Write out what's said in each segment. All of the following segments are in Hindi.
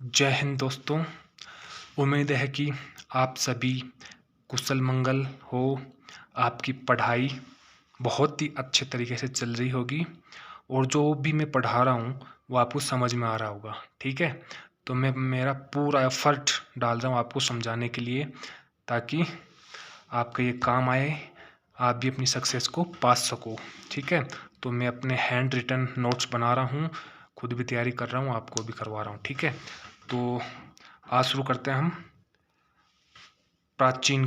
जय हिंद दोस्तों। उम्मीद है कि आप सभी कुशल मंगल हो। आपकी पढ़ाई बहुत ही अच्छे तरीके से चल रही होगी और जो भी मैं पढ़ा रहा हूँ वो आपको समझ में आ रहा होगा। ठीक है, तो मैं मेरा पूरा एफर्ट डाल रहा हूँ आपको समझाने के लिए, ताकि आपका ये काम आए, आप भी अपनी सक्सेस को पा सको। ठीक है, तो मैं अपने हैंड रिटन नोट्स बना रहा हूँ, खुद भी तैयारी कर रहा हूँ, आपको भी करवा रहा हूँ। ठीक है, तो आज शुरू करते हैं हम। प्राचीन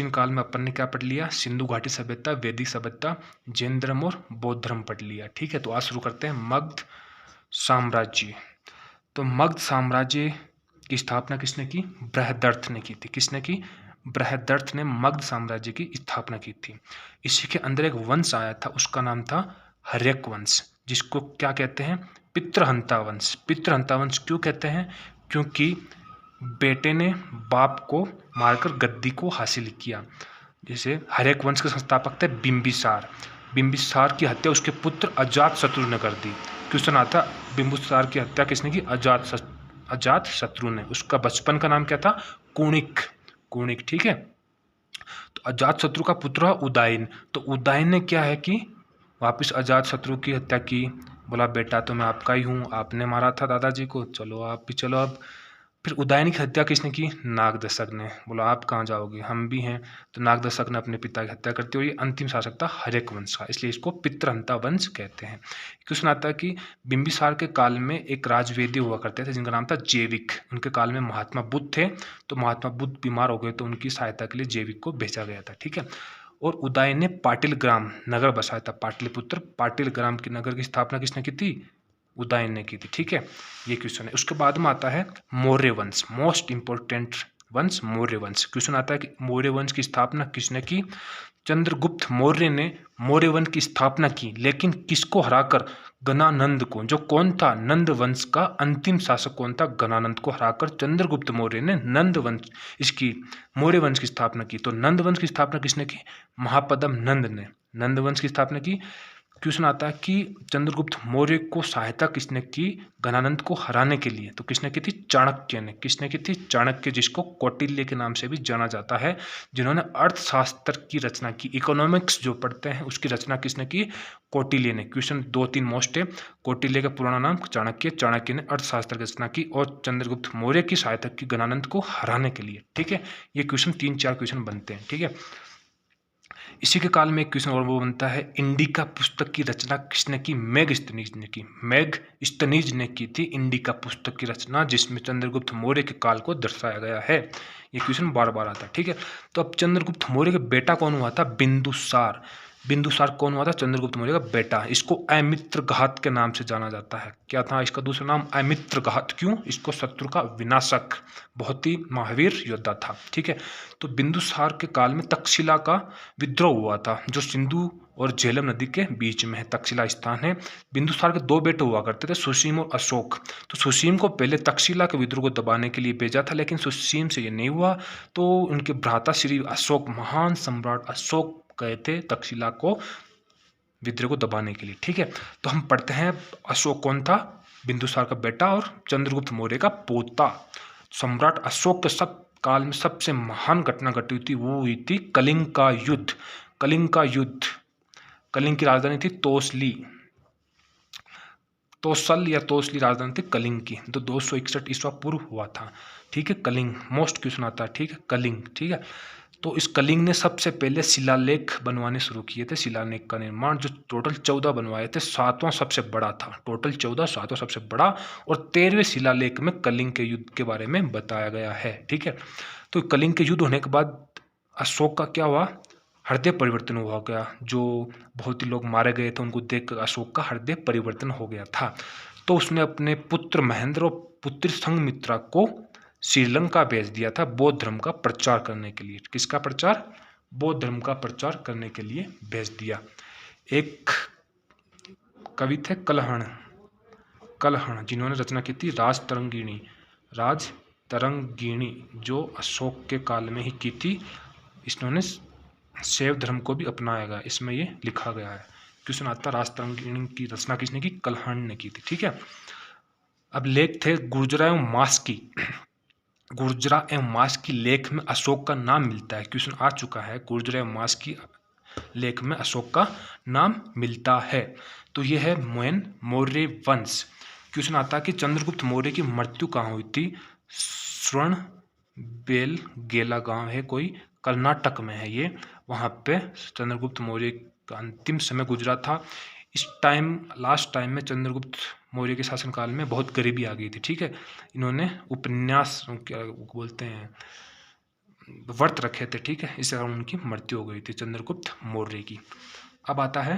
काल में अपन ने क्या पढ़ लिया? सिंधु घाटी सभ्यता, वैदिक सभ्यता, जैन धर्म और बौद्ध धर्म पढ़ लिया। ठीक है, तो आज शुरू करते हैं मगध साम्राज्य। तो मगध साम्राज्य की स्थापना किसने की? बृहदर्थ ने की थी। किसने की? बृहदर्थ ने मगध साम्राज्य की स्थापना की थी। इसी के अंदर एक वंश आया था, उसका नाम था हर्यक वंश, जिसको क्या कहते हैं? पितृहंता वंश। पितृहंता वंश क्यों कहते हैं? क्योंकि बेटे ने बाप को मारकर गद्दी को हासिल किया। जैसे हर्यक वंश के संस्थापक थे बिंबिसार। बिंबिसार की हत्या उसके पुत्र अजातशत्रु ने कर दी। क्वेश्चन आता, बिंबिसार की हत्या किसने की? अजातशत्रु ने। उसका बचपन का नाम क्या था? कुणिक। कुणिक, ठीक है। तो अजातशत्रु का पुत्र उदयन। तो उदयन ने क्या है कि वापिस अजातशत्रु की हत्या की। बोला बेटा तो मैं आपका ही हूँ, आपने मारा था दादाजी को, चलो आप भी चलो अब। फिर उदयन की हत्या किसने की? नागदशक ने। बोला आप कहाँ जाओगे, हम भी हैं। तो नागदशक ने अपने पिता की हत्या करते हुए अंतिम शासक था हर्यक वंश का, इसलिए इसको पितृहंता वंश कहते हैं। क्वेश्चन आता है कि बिंबिसार के काल में एक राजवेदी हुआ करते थे जिनका नाम था जैविक। उनके काल में महात्मा बुद्ध थे, तो महात्मा बुद्ध बीमार हो गए तो उनकी सहायता के लिए जैविक को भेजा गया था। ठीक है, और उदयन ने पाटिल ग्राम नगर बसाया था, पाटलिपुत्र। पाटिल ग्राम की नगर की स्थापना किसने की थी? उदयन ने की थी। ठीक है, ये क्वेश्चन है। उसके बाद में आता है मौर्य वंश, मोस्ट इंपोर्टेंट वंश मौर्य वंश। क्वेश्चन आता है कि मौर्य वंश की स्थापना किसने की? चंद्रगुप्त मौर्य ने मौर्य वंश की स्थापना की, लेकिन किसको हराकर? गणानंद को। जो कौन था? नंद वंश का अंतिम शासक कौन था? गणानंद को हराकर चंद्रगुप्त मौर्य ने नंद वंश इसकी मौर्य वंश की स्थापना की। तो नंद वंश की स्थापना किसने की? महापद्म नंद ने नंद वंश की स्थापना की। क्वेश्चन आता है कि चंद्रगुप्त मौर्य को सहायता किसने की गणानंद को हराने के लिए? तो किसने की थी? चाणक्य ने। किसने की थी? चाणक्य, जिसको कौटिल्य के नाम से भी जाना जाता है, जिन्होंने अर्थशास्त्र की रचना की। इकोनॉमिक्स जो पढ़ते हैं उसकी रचना किसने की? कौटिल्य ने। क्वेश्चन 2-3 मोस्ट है। कौटिल्य का पुराना नाम चाणक्य। चाणक्य ने अर्थशास्त्र की रचना की और चंद्रगुप्त मौर्य की सहायता की गणानंद को हराने के लिए। ठीक है, ये क्वेश्चन 3-4 क्वेश्चन बनते हैं। ठीक है, इसी के काल में एक क्वेश्चन और वो बनता है, इंडिका पुस्तक की रचना किसने की? मेगस्थनीज ने की। मेगस्थनीज ने की थी इंडिका पुस्तक की रचना, जिसमें चंद्रगुप्त मौर्य के काल को दर्शाया गया है। ये क्वेश्चन बार बार आता है। ठीक है, तो अब चंद्रगुप्त मौर्य का बेटा कौन हुआ था? बिंदुसार। बिंदुसार कौन हुआ था? चंद्रगुप्त मौर्य का बेटा। इसको अमित्रघात के नाम से जाना जाता है। क्या था इसका दूसरा नाम? अमित्रघात। क्यों? इसको शत्रु का विनाशक, बहुत ही महावीर योद्धा था। ठीक है, तो बिंदुसार के काल में तक्षशिला का विद्रोह हुआ था, जो सिंधु और झेलम नदी के बीच में है। तक्षशिला स्थान है। बिंदुसार के 2 बेटे हुआ करते थे, सुसीम और अशोक। तो सुसीम को पहले तक्षशिला के विद्रोह को दबाने के लिए भेजा था, लेकिन सुसीम से ये नहीं हुआ, तो उनके भ्राता श्री अशोक, महान सम्राट अशोक गए थे तक्षशिला को विद्रोह को दबाने के लिए। ठीक है, तो हम पढ़ते हैं अशोक कौन था? बिंदुसार का बेटा और चंद्रगुप्त मौर्य का पोता। सम्राट अशोक के सब काल में सबसे महान घटना घटी थी, वो हुई थी कलिंग का युद्ध। कलिंग का युद्ध, कलिंग की राजधानी थी तोसली, तोसल या तोसली राजधानी थी कलिंग की। तो 261 ईस्वा पूर्व हुआ था। ठीक है, कलिंग मोस्ट क्वेश्चन आता है। ठीक है, कलिंग। ठीक है, तो इस कलिंग ने सबसे पहले शिलालेख बनवाने शुरू किए थे। शिलालेख का निर्माण जो टोटल 14 बनवाए थे, 7वां सबसे बड़ा था। टोटल 14, 7वां सबसे बड़ा, और 13वें शिलालेख में कलिंग के युद्ध के बारे में बताया गया है। ठीक है, तो कलिंग के युद्ध होने के बाद अशोक का क्या हुआ? हृदय परिवर्तन हुआ गया। जो बहुत ही लोग मारे गए थे उनको देख अशोक का हृदय परिवर्तन हो गया था। तो उसने अपने पुत्र महेंद्र और पुत्री संघमित्रा को श्रीलंका भेज दिया था बौद्ध धर्म का प्रचार करने के लिए। किसका प्रचार? बौद्ध धर्म का प्रचार करने के लिए भेज दिया। एक कवि थे कलहण, कलहण जिन्होंने रचना की थी राजतरंगिणी, राजतरंगिणी, जो अशोक के काल में ही की थी। इन्होंने शैव धर्म को भी अपनाया गया, इसमें ये लिखा गया है। क्वेश्चन आता है राजतरंगिणी की रचना किसने की? कलहण ने की थी। ठीक है, अब लेख थे गुर्जरा एवं मास्की। गुर्जरा एवं मास्की लेख में अशोक का नाम मिलता है, क्वेश्चन आ चुका है, गुर्जरा एवं मास्की लेख में अशोक का नाम मिलता है। तो यह है मौर्य वंश। क्वेश्चन आता है कि चंद्रगुप्त मौर्य की मृत्यु कहाँ हुई थी? स्वर्ण बेलगोला गांव है कोई, कर्नाटक में है ये, वहाँ पे चंद्रगुप्त मौर्य का अंतिम समय गुजरा था। इस टाइम लास्ट टाइम में चंद्रगुप्त मौर्य के शासनकाल में बहुत गरीबी आ गई थी, ठीक है। इन्होंने उपन्यास क्या बोलते हैं, व्रत रखे थे, ठीक है, इस कारण उनकी मृत्यु हो गई थी चंद्रगुप्त मौर्य की। अब आता है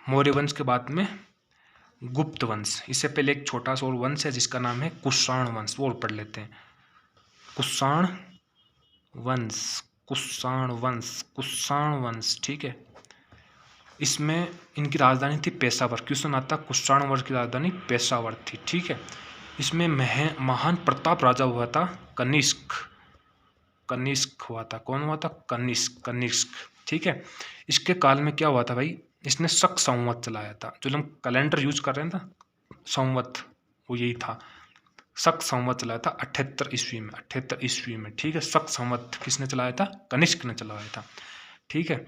मौर्य वंश के बाद में गुप्त वंश। इससे पहले एक छोटा सा और वंश है जिसका नाम है कुषाण वंश, वो और पढ़ लेते हैं। कुषाण वंश, कुषाण वंश, कुषाण वंश, ठीक है। इसमें इनकी राजधानी थी पेशावर। क्वेश्चन आता कुषाण वंश की राजधानी पेशावर थी, ठीक है। इसमें महान प्रताप राजा हुआ था कनिष्क, कनिष्क हुआ था। कौन हुआ था? कनिष्क, कनिष्क, ठीक है। इसके काल में क्या हुआ था भाई, इसने शक संवत चलाया था। जो हम कैलेंडर यूज कर रहे हैं ना, संवत, वो यही था, शक संवत चलाया था 78 ईस्वी में, 78 ईस्वी में, ठीक है। शक संवत किसने चलाया था? कनिष्क ने चलाया था, ठीक है।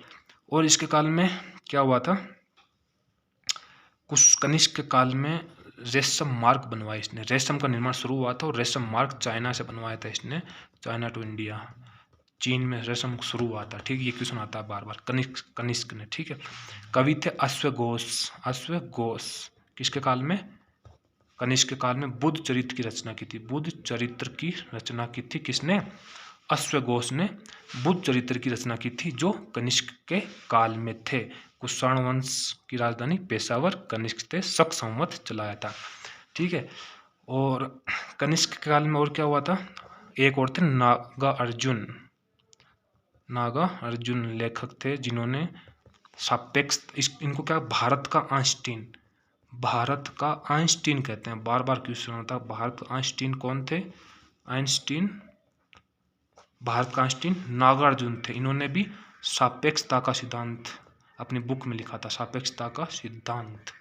और इसके काल में क्या हुआ था, कुछ कनिष्क के काल में रेशम मार्ग बनवाया इसने, रेशम का निर्माण शुरू हुआ था और रेशम मार्ग चाइना से बनवाया था इसने, चाइना टू इंडिया, चीन में रेशम शुरू हुआ था, ठीक है। ये क्वेश्चन आता है बार बार, कनिष्क ने, ठीक है। कवि थे अश्वघोष, अश्वघोष किसके काल में? कनिष्क के काल में बुद्ध चरित्र की रचना की थी, बुद्ध चरित्र की रचना की थी किसने? अश्वघोष ने बुद्ध चरित्र की रचना की थी, जो कनिष्क के काल में थे। कुषाण वंश की राजधानी पेशावर, कनिष्क थे, शक संवत चलाया था, ठीक है। और कनिष्क के काल में और क्या हुआ था, एक और थे नागा अर्जुन, नागा अर्जुन लेखक थे जिन्होंने सापेक्ष, इनको क्या भारत का आइंस्टीन, भारत का आइंस्टीन कहते हैं, बार बार क्वेश्चन होता है, भारत का आइंस्टीन कौन थे? आइंस्टीन, भारत का आइंस्टीन नागार्जुन थे। इन्होंने भी सापेक्षता का सिद्धांत अपनी बुक में लिखा था, सापेक्षता का सिद्धांत,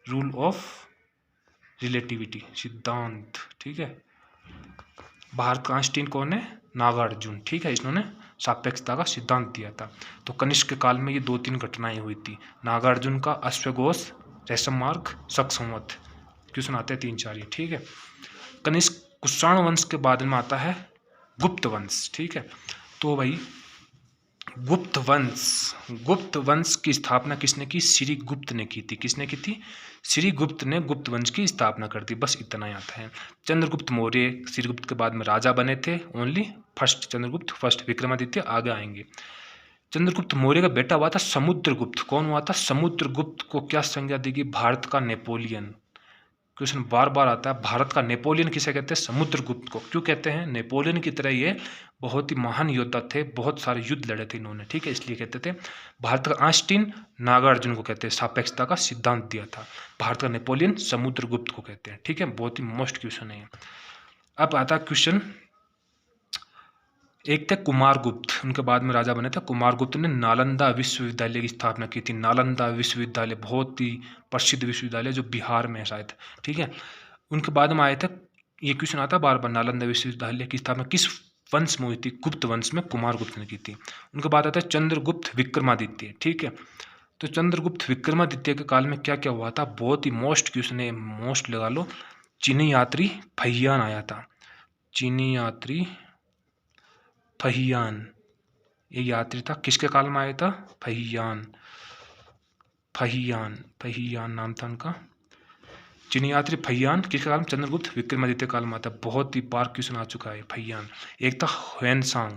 रूल ऑफ रिलेटिविटी सिद्धांत, ठीक है। भारत का आइंस्टीन कौन है? नागार्जुन, ठीक है। इन्होंने सापेक्षता का सिद्धांत दिया था। तो कनिष्क के काल में ये 2-3 घटनाएं हुई थी, नागार्जुन का अश्वघोष, रेशम मार्ग, शक संवत। क्वेश्चन आते हैं 3-4 ये, ठीक है। कनिष्क कुषाण वंश के बाद में आता है गुप्त वंश, ठीक है। तो भाई गुप्त वंश, गुप्त वंश की स्थापना किसने की? श्री गुप्त ने की थी। किसने की थी? श्री गुप्त ने गुप्त वंश की स्थापना कर दी, बस इतना ही आता है। चंद्रगुप्त मौर्य श्रीगुप्त के बाद में राजा बने थे, only first Chandragupta, first Vikramaditya, आगे आएंगे। चंद्रगुप्त मौर्य का बेटा हुआ था समुद्रगुप्त। कौन हुआ था? समुद्रगुप्त को क्या संज्ञा दी गई? भारत का नेपोलियन। क्वेश्चन बार बार आता है, भारत का नेपोलियन किसे कहते हैं? समुद्रगुप्त को। क्यों कहते हैं? नेपोलियन की तरह ये बहुत ही महान योद्धा थे, बहुत सारे युद्ध लड़े थे इन्होंने, ठीक है, इसलिए कहते थे। भारत का आइंस्टीन नागार्जुन को कहते हैं, सापेक्षता का सिद्धांत दिया था। भारत का नेपोलियन समुद्रगुप्त को कहते हैं, ठीक है। बहुत ही मोस्ट क्वेश्चन है। अब आता है क्वेश्चन, एक थे कुमारगुप्त, उनके बाद में राजा बने थे। कुमारगुप्त ने नालंदा विश्वविद्यालय की स्थापना की थी। नालंदा विश्वविद्यालय बहुत ही प्रसिद्ध विश्वविद्यालय जो बिहार में है शायद, ठीक है। उनके बाद में आए थे, ये क्वेश्चन आता है बार बार, नालंदा विश्वविद्यालय की स्थापना किस वंश में हुई थी? गुप्त वंश में कुमारगुप्त ने की थी। उनके बाद आता है चंद्रगुप्त विक्रमादित्य, ठीक है। तो चंद्रगुप्त विक्रमादित्य के काल में क्या क्या हुआ था? बहुत ही मोस्ट क्वेश्चन है, मोस्ट लगा लो। चीनी यात्री फहियान आया था, चीनी यात्री फहियान, ये यात्री था, किसके काल में आया था? फहियान, फहियान, फहियान नाम था उनका। चीनी यात्री फहियान किसके काल में? चंद्रगुप्त विक्रमादित्य काल में आता है, बहुत ही बार क्वेश्चन आ चुका है फहियान। एक था ह्वेनसांग,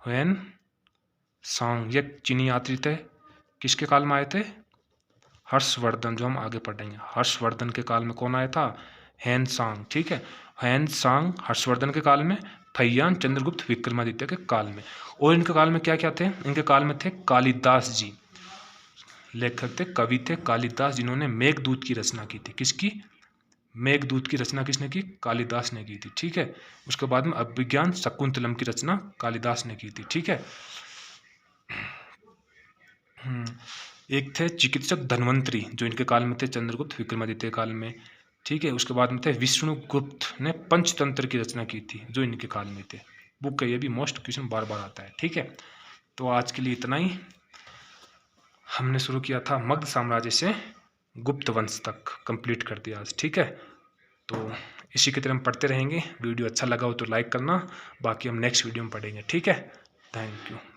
ह्वेनसांग, ये चीनी यात्री थे, किसके काल में आए थे? हर्षवर्धन, जो हम आगे पढ़ेंगे। हर्षवर्धन के काल में कौन आया था? ह्वेनसांग, ठीक है। ह्वेनसांग हर्षवर्धन के काल में, फहियान चंद्रगुप्त विक्रमादित्य के काल में। और इनके काल में क्या क्या थे? इनके काल में थे कालिदास जी, लेखक थे, कवि थे कालिदास, जिन्होंने मेघदूत की रचना की थी। किसकी? मेघदूत की रचना किसने की? कालिदास ने की थी, ठीक है। उसके बाद में अभिज्ञान शकुंतलम की रचना कालिदास ने की थी, ठीक है। एक थे चिकित्सक धन्वंतरी, जो इनके काल में थे, चंद्रगुप्त विक्रमादित्य काल में, ठीक है। उसके बाद में थे विष्णुगुप्त ने पंचतंत्र की रचना की थी, जो इनके काल में थे। बुक का ये भी मोस्ट क्वेश्चन बार बार आता है, ठीक है। तो आज के लिए इतना ही। हमने शुरू किया था मगध साम्राज्य से गुप्त वंश तक, कंप्लीट कर दिया आज, ठीक है। तो इसी की तरह हम पढ़ते रहेंगे। वीडियो अच्छा लगा हो तो लाइक करना, बाकी हम नेक्स्ट वीडियो में पढ़ेंगे, ठीक है। Thank you.